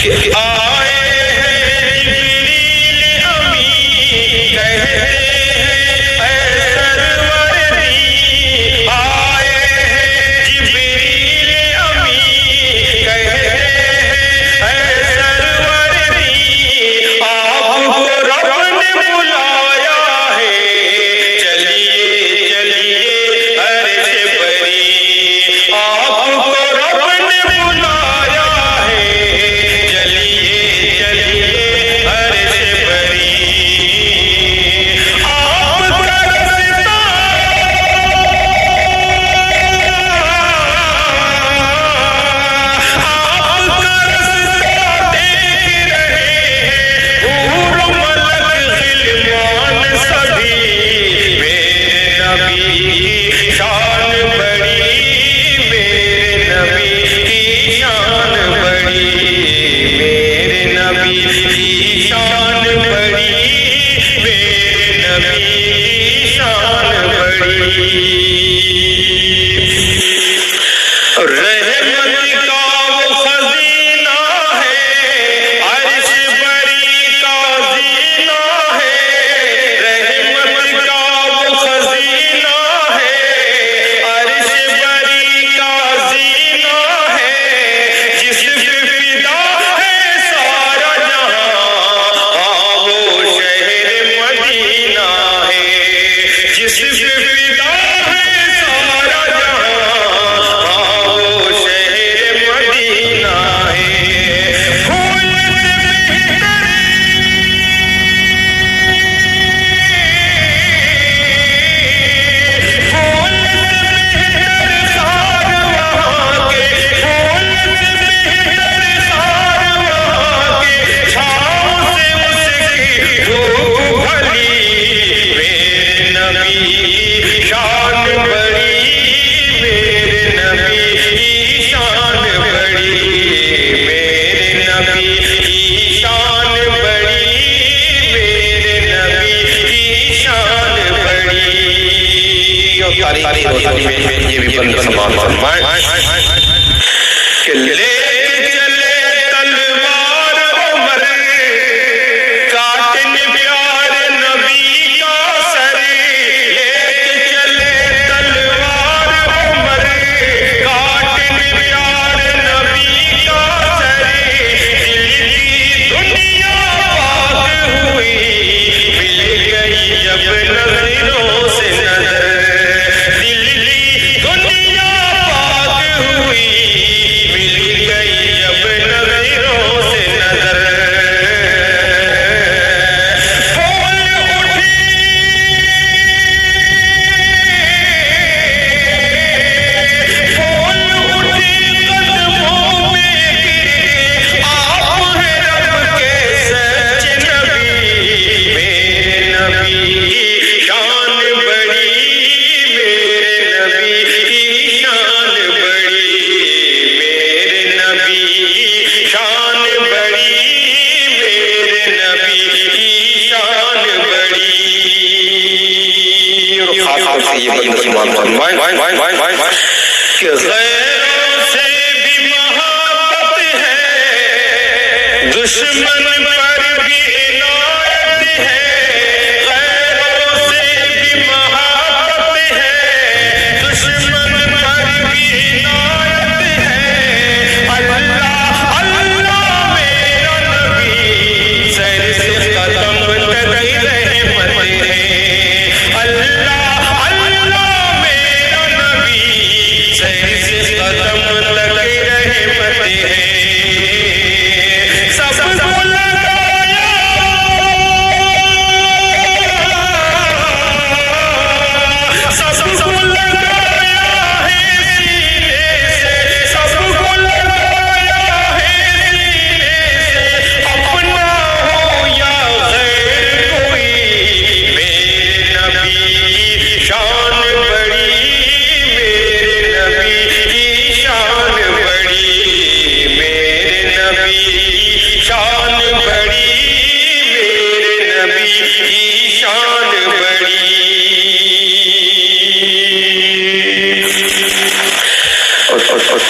یہ بھی بند سمان فرمائے کہ لے کے چلے تلوار عمر کاٹن پیار نبی کا سر لے کے چلے تلوار عمر کاٹن پیار نبی کا سر دل کی دنیا پاک ہوئی مل گئی جب نظروں سے نظر کہ غیروں سے بھی محبت ہے دشمن پر بھی عنایت ہے غیروں سے بھی محبت ہے دشمن پر بھی عنایت ہے اللہ اللہ میرا نبی سر سے قدم تک رحمت ہے اللہ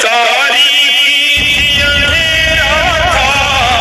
تاریخی اندھیرا تھا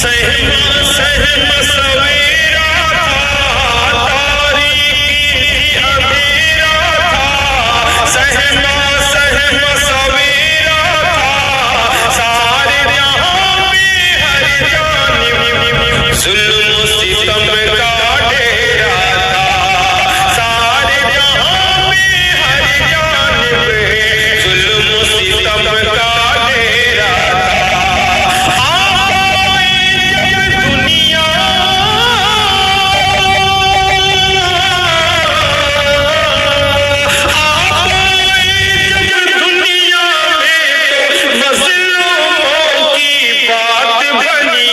सहमा सहमा सवेरा था, तारीकी थी अंधेरा था। सहमा सहमा सवेरा था, सारे जहां में हर जानिब जुल्म सितम का डेरा था। सारे जहां में हर जानिब जुल्म सितम का डेरा था। दुनिया दुनिया में मज़लूमों की बात बनी,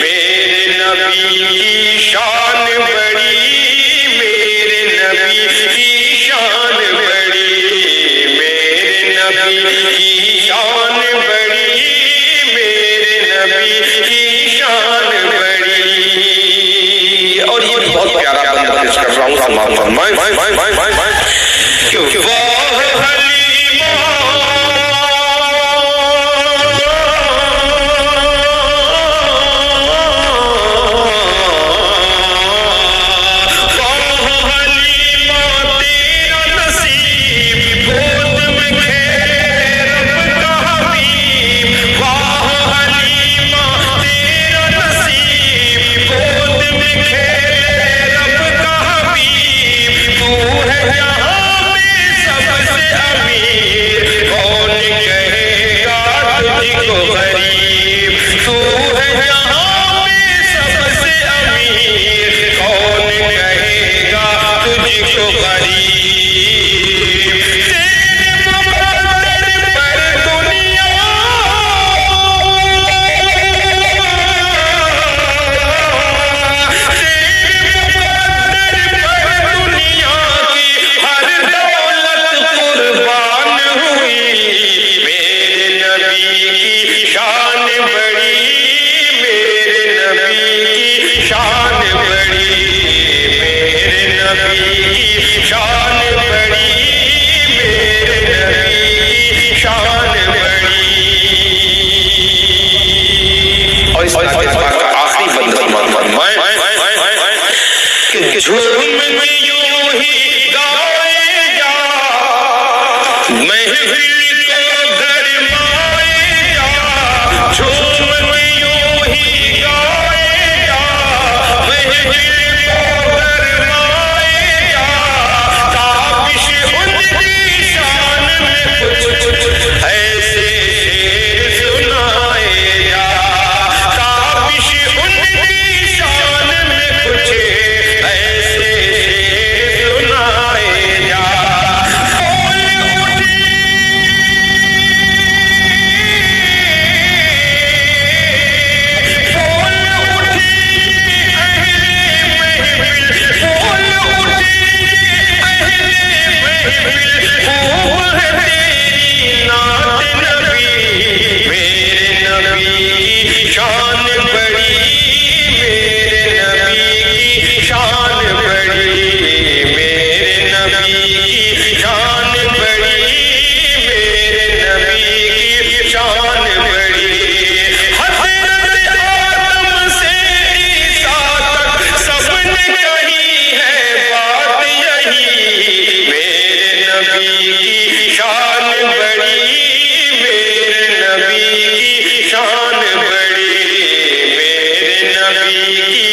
मेरे नबी की शान बड़ी, मेरे नबी की शान बड़ी, मेरे नबी की शान बड़ी, मेरे नबी की शान बड़ी। और ये बहुत प्यारा बंदा पेश कर रहा हूँ, समाप्त फरमाएं कि वाह हलीमा तेरा नसीब, गोद में खेले रब का हबीब। वाह हलीमा तेरा नसीब, गोद में खेले रब का हबीब। तू है जहां में सबसे अमीर, कौन कहेगा तुझको गरीब। तू है जहां में सबसे अमीर, कौन कहेगा तुझको गरीब। तेरे मुकद्दर पर दुनिया, तेरे मुकद्दर पर दुनिया की हर दौलत कुर्बान हुई। मेरे नबी की शान बड़ी, मेरे नबी की शान बड़ी, मेरे नबी की शान बड़ी, मेरे नबी की शान बड़ी। और इस आखिरी बंदा फरमाएं कि झूम में यूं ही गाए जा, महफिल को गरमाए जा। झूम में यूं ही गाए जा, महफिल को गरमाए जा। ताबिश उनकी शान में कुछ ऐसे शेर सुनाए जा। ताबिश उनकी शान में कुछ ऐसे शेर सुनाए जा। शान बड़ी, मेरे नबी की शान बड़ी, मेरे नबी की शान बड़ी, मेरे नबी की शान बड़ी। हज़रत आदम से ईसा तक सबने कही है बात यही, मेरे नबी की शान बड़ी, मेरे नबी की शान बड़ी, मेरे नबी की